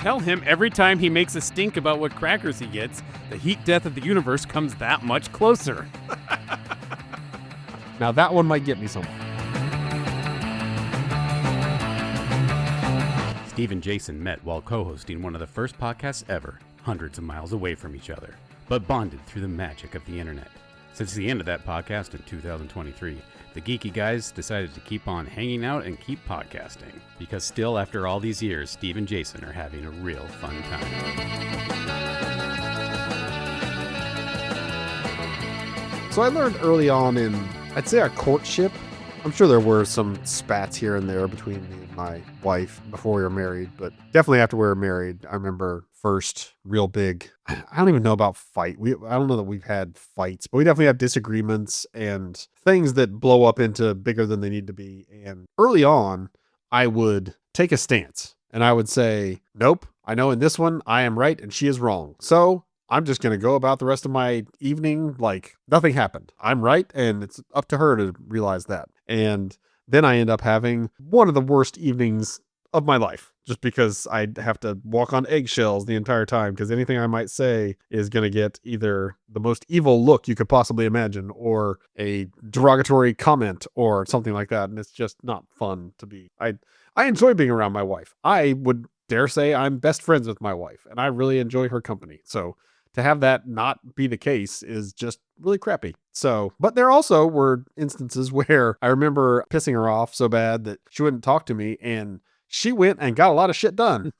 tell him every time he makes a stink about what crackers he gets, the heat death of the universe comes that much closer. Now that one might get me somewhere. Steve and Jason met while co-hosting one of the first podcasts ever, hundreds of miles away from each other, but bonded through the magic of the internet. Since the end of that podcast in 2023, the geeky guys decided to keep on hanging out and keep podcasting, because still after all these years, Steve and Jason are having a real fun time. So I learned early on in, I'd say, our courtship. I'm sure there were some spats here and there between me and my wife before we were married, but definitely after we were married, I remember first real big, I don't even know about fight. I don't know that we've had fights, but we definitely have disagreements and things that blow up into bigger than they need to be. And early on, I would take a stance and I would say, nope, I know in this one I am right and she is wrong. So I'm just going to go about the rest of my evening like nothing happened. I'm right, and it's up to her to realize that. And then I end up having one of the worst evenings of my life, just because I have to walk on eggshells the entire time, because anything I might say is going to get either the most evil look you could possibly imagine, or a derogatory comment, or something like that. And it's just not fun to be. I enjoy being around my wife. I would dare say I'm best friends with my wife, and I really enjoy her company. So to have that not be the case is just really crappy. So, but there also were instances where I remember pissing her off so bad that she wouldn't talk to me, and she went and got a lot of shit done.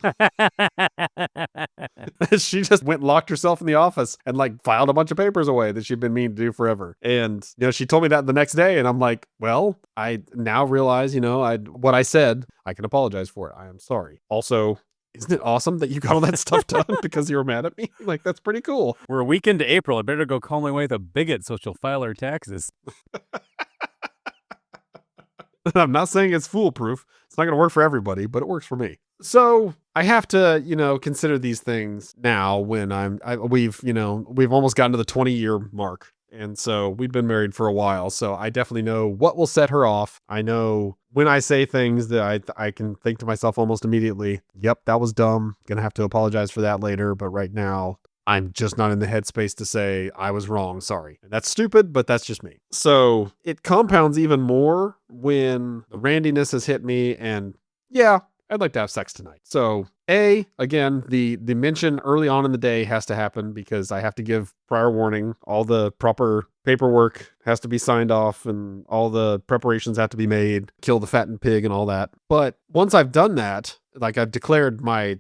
She just went and locked herself in the office and like filed a bunch of papers away that she'd been meaning to do forever. And, she told me that the next day, and I'm like, well, I now realize, what I said, I can apologize for it. I am sorry. Also, isn't it awesome that you got all that stuff done because you were mad at me? Like, that's pretty cool. We're a week into April. I better go call my wife a bigot so she'll file her taxes. I'm not saying it's foolproof. It's not going to work for everybody, but it works for me. So I have to, consider these things now when we've almost gotten to the 20-year mark. And so we've been married for a while. So I definitely know what will set her off. I know when I say things that I can think to myself almost immediately, yep, that was dumb. Gonna have to apologize for that later. But right now, I'm just not in the headspace to say I was wrong. Sorry. That's stupid, but that's just me. So it compounds even more when the randiness has hit me, and yeah, I'd like to have sex tonight. So again, the mention early on in the day has to happen because I have to give prior warning. All the proper paperwork has to be signed off and all the preparations have to be made, kill the fattened pig and all that. But once I've done that, like I've declared my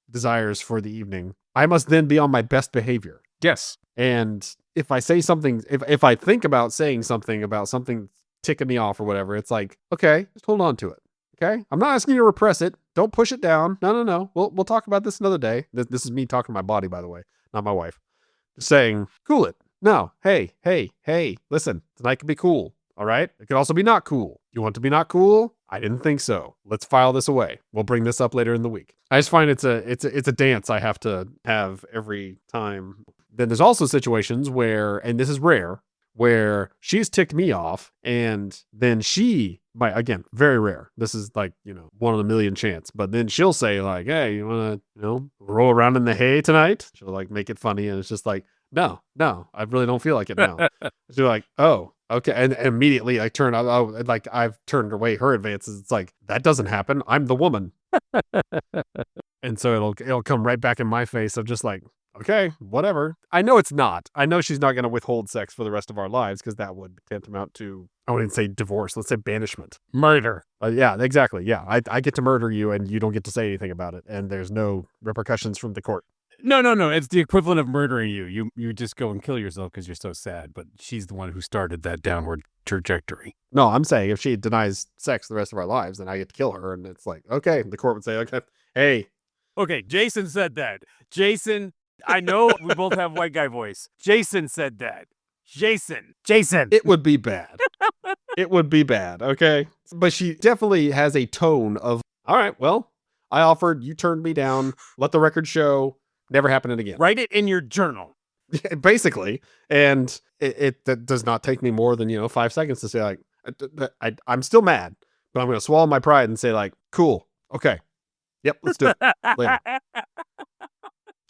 desires for the evening, I must then be on my best behavior. Yes. And if I say something, if I think about saying something about something ticking me off or whatever, it's like, okay, just hold on to it. Okay. I'm not asking you to repress it. Don't push it down. No. We'll talk about this another day. This is me talking to my body, by the way, not my wife. Just saying, cool it. No. Hey, listen, tonight can be cool. All right. It could also be not cool. You want to be not cool? I didn't think so. Let's file this away. We'll bring this up later in the week. I just find it's a dance I have to have every time. Then there's also situations where, and this is rare, where she's ticked me off and then she might, again, very rare. This is like, 1 in a million chance, but then she'll say like, hey, you want to, roll around in the hay tonight? She'll like make it funny. And it's just like, no, I really don't feel like it now. She's like, oh, okay. And immediately I turn, like I've turned away her advances. It's like, that doesn't happen. I'm the woman. And so it'll come right back in my face of just like, okay, whatever. I know it's not. I know she's not going to withhold sex for the rest of our lives because that would tantamount to, I wouldn't say divorce. Let's say banishment. Murder. Yeah, exactly. Yeah, I get to murder you and you don't get to say anything about it. And there's no repercussions from the court. No. It's the equivalent of murdering you. You just go and kill yourself because you're so sad. But she's the one who started that downward trajectory. No, I'm saying if she denies sex the rest of our lives, then I get to kill her. And it's like, okay, the court would say, okay, hey. Okay, Jason said that. Jason, I know we both have white guy voice. Jason said that. Jason. It would be bad. It would be bad, okay? But she definitely has a tone of, all right, well, I offered, you turned me down, let the record show, never happening again. Write it in your journal. Basically. And it that does not take me more than, 5 seconds to say like, I'm still mad, but I'm going to swallow my pride and say like, cool, okay, Yep, let's do it. Later.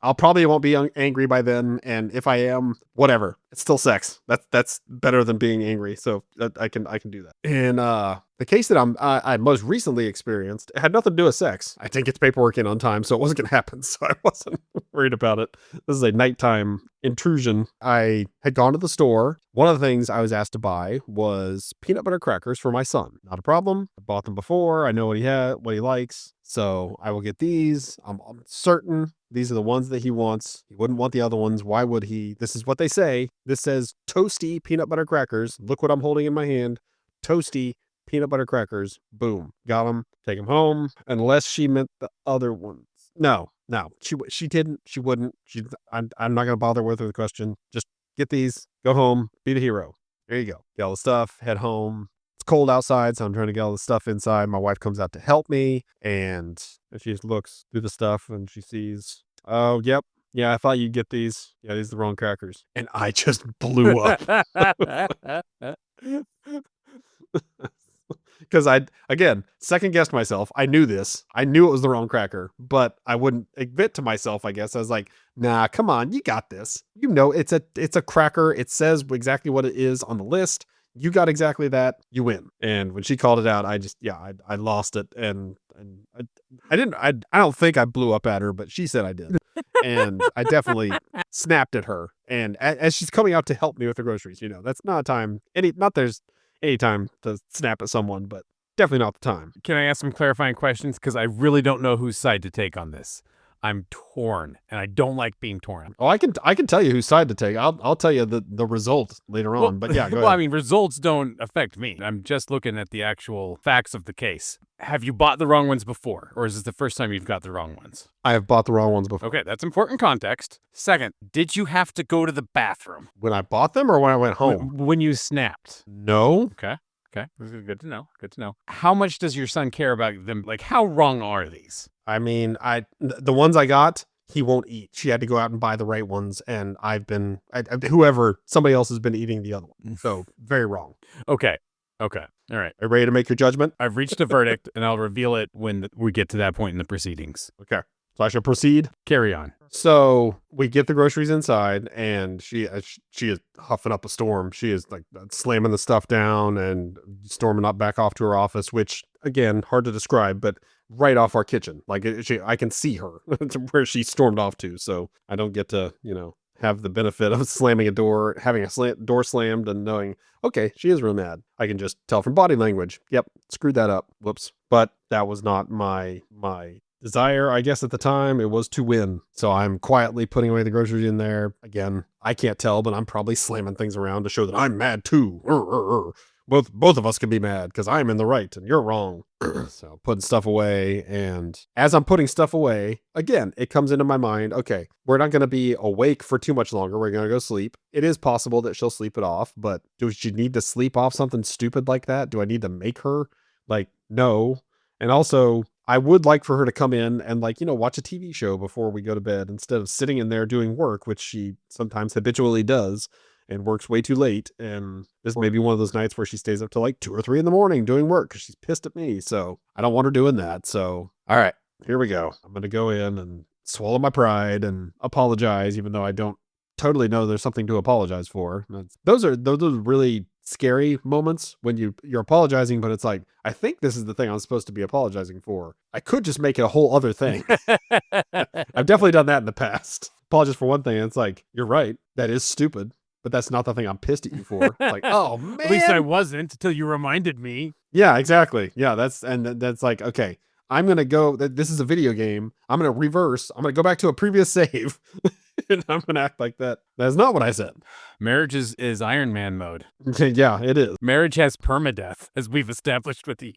I'll probably won't be angry by then, and if I am, whatever. It's still sex. That's better than being angry. So I can do that. And the case that I most recently experienced, it had nothing to do with sex. I didn't get the paperwork in on time, so it wasn't gonna happen. So I wasn't worried about it. This is a nighttime intrusion. I had gone to the store. One of the things I was asked to buy was peanut butter crackers for my son. Not a problem. I bought them before. I know what he likes. So I will get these. I'm certain these are the ones that he wants. He wouldn't want the other ones. Why would he? This is what they say. This says toasty peanut butter crackers. Look what I'm holding in my hand. Toasty peanut butter crackers. Boom. Got them. Take them home. Unless she meant the other ones. No. She didn't. She wouldn't. I'm not going to bother with her the question. Just get these. Go home. Be the hero. There you go. Get all the stuff. Head home. It's cold outside, so I'm trying to get all the stuff inside. My wife comes out to help me, and she looks through the stuff, and she sees, oh, yep. Yeah, I thought you'd get these. Yeah, these are the wrong crackers. And I just blew up. Because again, second guessed myself. I knew this. I knew it was the wrong cracker, but I wouldn't admit to myself, I guess. I was like, nah, come on, you got this. You know, it's a cracker. It says exactly what it is on the list. You got exactly that. You win. And when she called it out, I lost it. And I don't think I blew up at her, but she said I did. And I definitely snapped at her. And as she's coming out to help me with the groceries, that's not a time, there's any time to snap at someone, but definitely not the time. Can I ask some clarifying questions? Because I really don't know whose side to take on this. I'm torn, and I don't like being torn. Oh, I can tell you whose side to take. I'll tell you the result later on. But yeah, go well, ahead. I mean, results don't affect me. I'm just looking at the actual facts of the case. Have you bought the wrong ones before, or is this the first time you've got the wrong ones? I have bought the wrong ones before. Okay, that's important context. Second, did you have to go to the bathroom? When I bought them or when I went home? When you snapped. No. Okay. Good to know. How much does your son care about them? Like, how wrong are these? I mean, the ones I got, he won't eat. She had to go out and buy the right ones, and somebody else has been eating the other one. So very wrong. Okay. All right. Are you ready to make your judgment? I've reached a verdict, and I'll reveal it when we get to that point in the proceedings. Okay. So I shall proceed. Carry on. So we get the groceries inside, and she is huffing up a storm. She is like slamming the stuff down and storming up back off to her office, which again, hard to describe, but right off our kitchen. Like I can see her where she stormed off to. So I don't get to, have the benefit of slamming a door, having a door slammed and knowing, okay, she is real mad. I can just tell from body language. Yep. Screwed that up. Whoops. But that was not my desire, I guess at the time. It was to win. So I'm quietly putting away the groceries in there. Again, I can't tell, but I'm probably slamming things around to show that I'm mad too. Both of us can be mad because I'm in the right and you're wrong. So putting stuff away. And as I'm putting stuff away, again, it comes into my mind, okay, we're not going to be awake for too much longer. We're going to go sleep. It is possible that she'll sleep it off, but does she need to sleep off something stupid like that? Do I need to make her? Like, no. And also, I would like for her to come in and watch a TV show before we go to bed instead of sitting in there doing work, which she sometimes habitually does and works way too late. And this may be one of those nights where she stays up till like 2 or 3 in the morning doing work because she's pissed at me. So I don't want her doing that. So, all right, here we go. I'm going to go in and swallow my pride and apologize, even though I don't totally know there's something to apologize for. Those are really scary moments when you're apologizing, but it's like, I think this is the thing I'm supposed to be apologizing for. I could just make it a whole other thing. I've definitely done that in the past. Apologize for one thing. And it's like, you're right. That is stupid, but that's not the thing I'm pissed at you for. It's like, oh man. At least I wasn't until you reminded me. Yeah, exactly. Yeah. That's like, okay, I'm going to go, this is a video game. I'm going to reverse. I'm going to go back to a previous save. And I'm going to act like that. That's not what I said. Marriage is Iron Man mode. Yeah, it is. Marriage has permadeath, as we've established with you.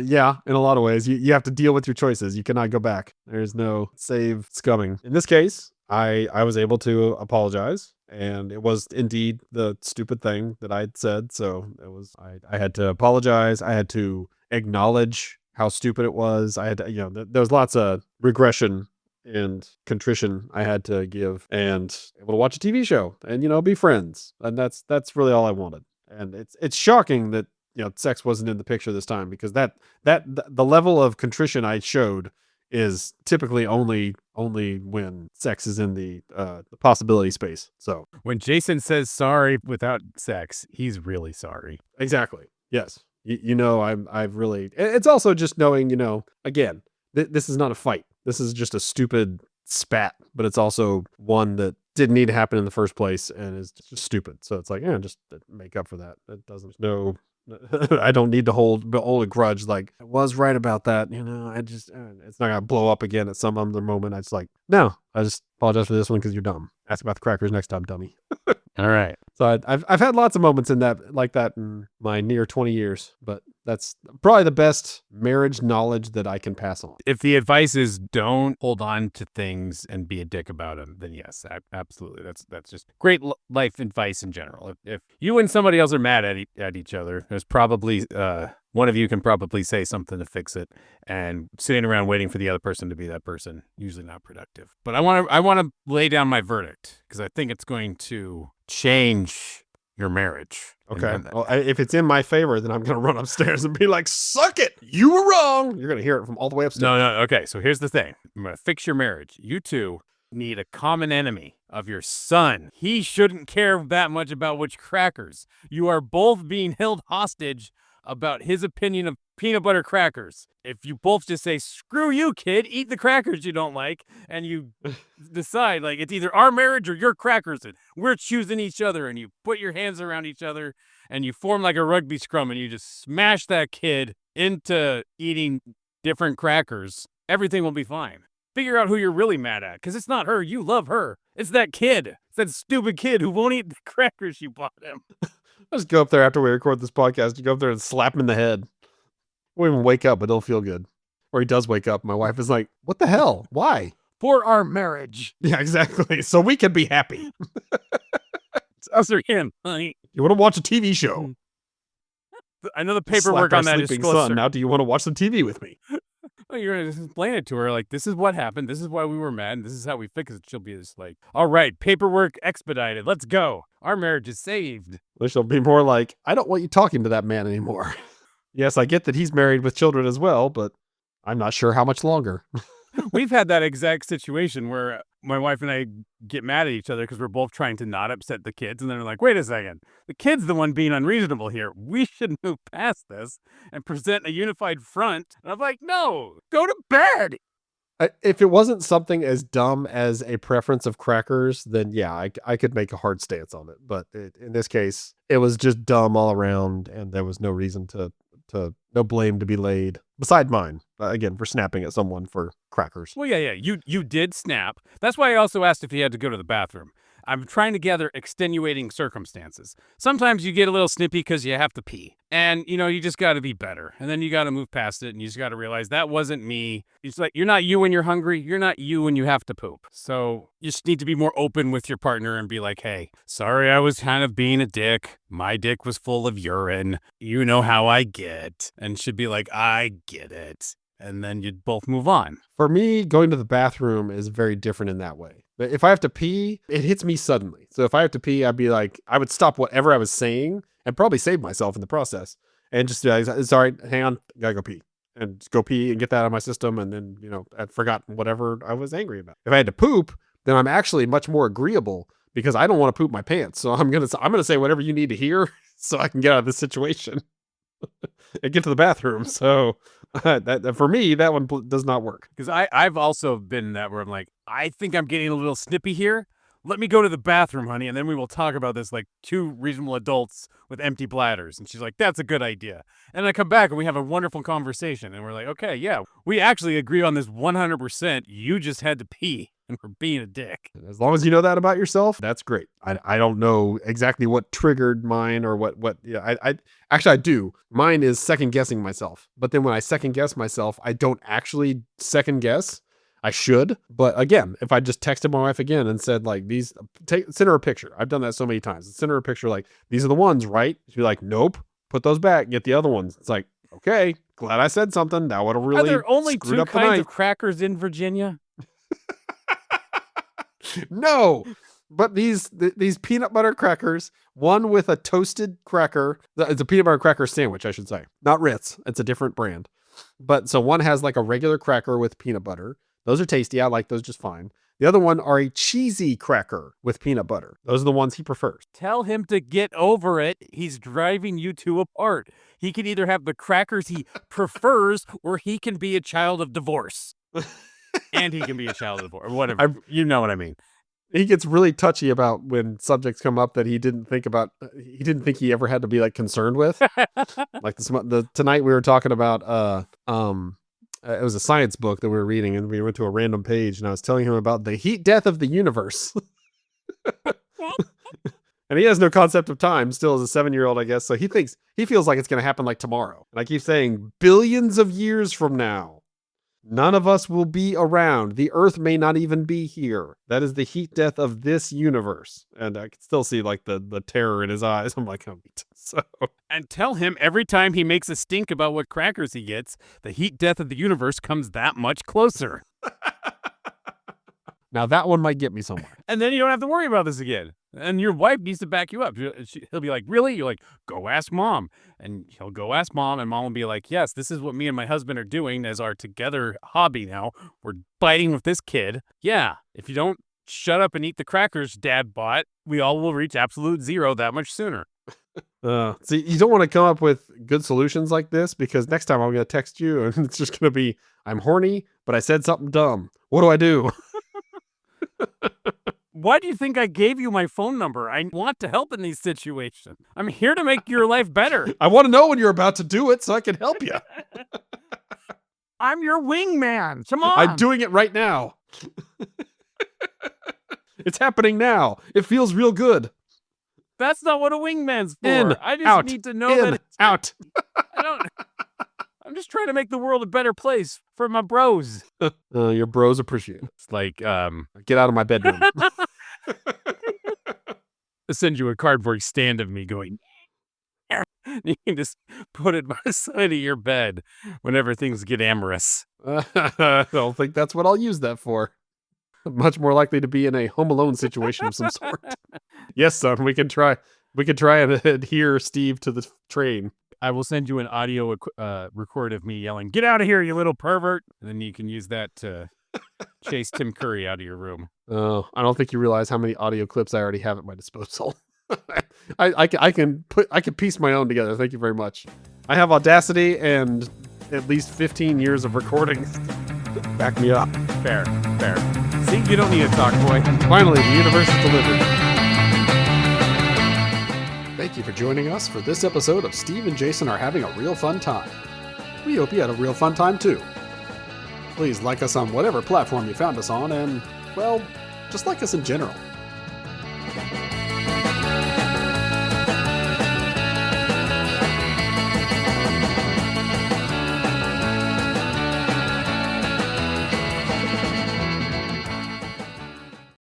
Yeah, in a lot of ways. You have to deal with your choices. You cannot go back. There's no save scumming. In this case, I was able to apologize. And it was indeed the stupid thing that I'd said. So I had to apologize. I had to acknowledge how stupid it was. I had to, there was lots of regression and contrition I had to give, and able to watch a TV show and, be friends. And that's really all I wanted. And it's shocking that sex wasn't in the picture this time, because the level of contrition I showed is typically only when sex is in the possibility space. So When Jason says sorry without sex, he's really sorry. exactly. Yes. I've really, it's also just knowing, again, this is not a fight. This is just a stupid spat, but it's also one that didn't need to happen in the first place and is just stupid. So it's like, just make up for that. It doesn't, no, I don't need to hold a grudge. Like, I was right about that. I just, it's not going to blow up again at some other moment. I just like, no, I just apologize for this one because you're dumb. Ask about the crackers next time, dummy. All right. So I've had lots of moments in that in my near 20 years, but that's probably the best marriage knowledge that I can pass on. If the advice is don't hold on to things and be a dick about them, then yes, absolutely. That's just great life advice in general. If you and somebody else are mad at each other, there's probably one of you can probably say something to fix it, and sitting around waiting for the other person to be that person, usually not productive. But I want to lay down my verdict because I think it's going to change your marriage. Okay. Well, if it's in my favor, then I'm going to run upstairs and be like, suck it. You were wrong. You're going to hear it from all the way upstairs. No. Okay. So here's the thing. I'm going to fix your marriage. You two need a common enemy of your son. He shouldn't care that much about which crackers. You are both being held hostage about his opinion of peanut butter crackers. If you both just say, screw you, kid, eat the crackers you don't like, and you decide, like, it's either our marriage or your crackers, and we're choosing each other, and you put your hands around each other, and you form like a rugby scrum, and you just smash that kid into eating different crackers, everything will be fine. Figure out who you're really mad at, because it's not her. You love her. It's that kid. It's that stupid kid who won't eat the crackers you bought him. I'll just go up there after we record this podcast. You go up there and slap him in the head. Won't even wake up, but it'll feel good. Or he does wake up. My wife is like, what the hell? Why? For our marriage. Yeah, exactly. So we can be happy. It's us or him, honey. You want to watch a TV show? I know the paperwork on that is closer. Son. Now, do you want to watch some TV with me? Well, you're going to explain it to her, like, this is what happened, this is why we were mad, and this is how we fix it. She'll be just like, all right, paperwork expedited, let's go. Our marriage is saved. Well, she'll be more like, I don't want you talking to that man anymore. Yes, I get that he's married with children as well, but I'm not sure how much longer. We've had that exact situation where my wife and I get mad at each other because we're both trying to not upset the kids. And then they're like, wait a second, the kid's the one being unreasonable here. We should move past this and present a unified front. And I'm like, no, go to bed. If it wasn't something as dumb as a preference of crackers, then yeah, I could make a hard stance on it. But in this case, it was just dumb all around, and there was no reason no blame to be laid beside mine, again, for snapping at someone for crackers. Well, yeah. You did snap. That's why I also asked if he had to go to the bathroom. I'm trying to gather extenuating circumstances. Sometimes you get a little snippy because you have to pee. And, you just got to be better. And then you got to move past it, and you just got to realize that wasn't me. It's like, you're not you when you're hungry. You're not you when you have to poop. So you just need to be more open with your partner and be like, hey, sorry I was kind of being a dick. My dick was full of urine. You know how I get. And should be like, I get it. And then you'd both move on. For me, going to the bathroom is very different in that way. But if I have to pee, it hits me suddenly. So if I have to pee, I'd be like, I would stop whatever I was saying and probably save myself in the process. And just be like, sorry, hang on, gotta go pee. And just go pee and get that out of my system. And then, I'd forgotten whatever I was angry about. If I had to poop, then I'm actually much more agreeable because I don't want to poop my pants. So I'm gonna say whatever you need to hear so I can get out of this situation and get to the bathroom. So that for me, that one does not work. Because I've also been that where I'm like, I think I'm getting a little snippy here. Let me go to the bathroom, honey, and then we will talk about this like two reasonable adults with empty bladders. And she's like, that's a good idea. And I come back and we have a wonderful conversation. And we're like, okay, yeah, we actually agree on this 100%. You just had to pee and we're being a dick. As long as you know that about yourself, that's great. I don't know exactly what triggered mine or what. Yeah, I do. Mine is second guessing myself. But then when I second guess myself, I don't actually second guess. I should, but again, if I just texted my wife again and said like send her a picture. I've done that so many times. Send her a picture like, these are the ones, right? She'd be like, nope, put those back, get the other ones. It's like, okay, glad I said something. That would have really Are there only screwed two up the kinds night. of crackers in Virginia? No, But these peanut butter crackers, one with a toasted cracker. It's a peanut butter cracker sandwich, I should say. Not Ritz. It's a different brand. But so one has like a regular cracker with peanut butter. Those are tasty. I like those just fine. The other one are a cheesy cracker with peanut butter. Those are the ones he prefers. Tell him to get over it. He's driving you two apart. He can either have the crackers he prefers, or he can be a child of divorce. And he can be a child of divorce, or whatever. You know what I mean. He gets really touchy about when subjects come up that he didn't think about. He didn't think he ever had to be like concerned with. Like tonight we were talking about it was a science book that we were reading, and we went to a random page, and I was telling him about the heat death of the universe. And he has no concept of time, still as a 7-year-old, I guess. So he feels like it's going to happen like tomorrow. And I keep saying billions of years from now, none of us will be around. The Earth may not even be here. That is the heat death of this universe. And I can still see like the terror in his eyes. I'm like, oh, so. And tell him every time he makes a stink about what crackers he gets, the heat death of the universe comes that much closer. Now that one might get me somewhere. And then you don't have to worry about this again. And your wife needs to back you up. He'll be like, really? You're like, go ask mom. And he'll go ask mom, and mom will be like, yes, this is what me and my husband are doing as our together hobby now. We're biting with this kid. Yeah, if you don't shut up and eat the crackers Dad bought, we all will reach absolute zero that much sooner. See, you don't want to come up with good solutions like this, because next time I'm going to text you and it's just going to be, I'm horny, but I said something dumb. What do I do? Why do you think I gave you my phone number? I want to help in these situations. I'm here to make your life better. I want to know when you're about to do it so I can help you. I'm your wingman. Come on. I'm doing it right now. It's happening now. It feels real good. That's not what a wingman's for. In, I just out, need to know in, that it's out. I'm just trying to make the world a better place for my bros. Your bros appreciate it. It's like, get out of my bedroom. I'll send you a cardboard stand of me going, you can just put it by the side of your bed whenever things get amorous. I don't think that's what I'll use that for. I'm much more likely to be in a Home Alone situation of some sort. Yes, son, we can try and adhere Steve to the train. I will send you an audio record of me yelling, get out of here, you little pervert. And then you can use that to chase Tim Curry out of your room. Oh, I don't think you realize how many audio clips I already have at my disposal. I can piece my own together. Thank you very much. I have Audacity and at least 15 years of recordings. Back me up. Fair. See, you don't need to talk, boy. Finally, the universe is delivered. Thank you for joining us for this episode of Steve and Jason Are Having a Real Fun Time. We hope you had a real fun time too. Please like us on whatever platform you found us on, and, well, just like us in general.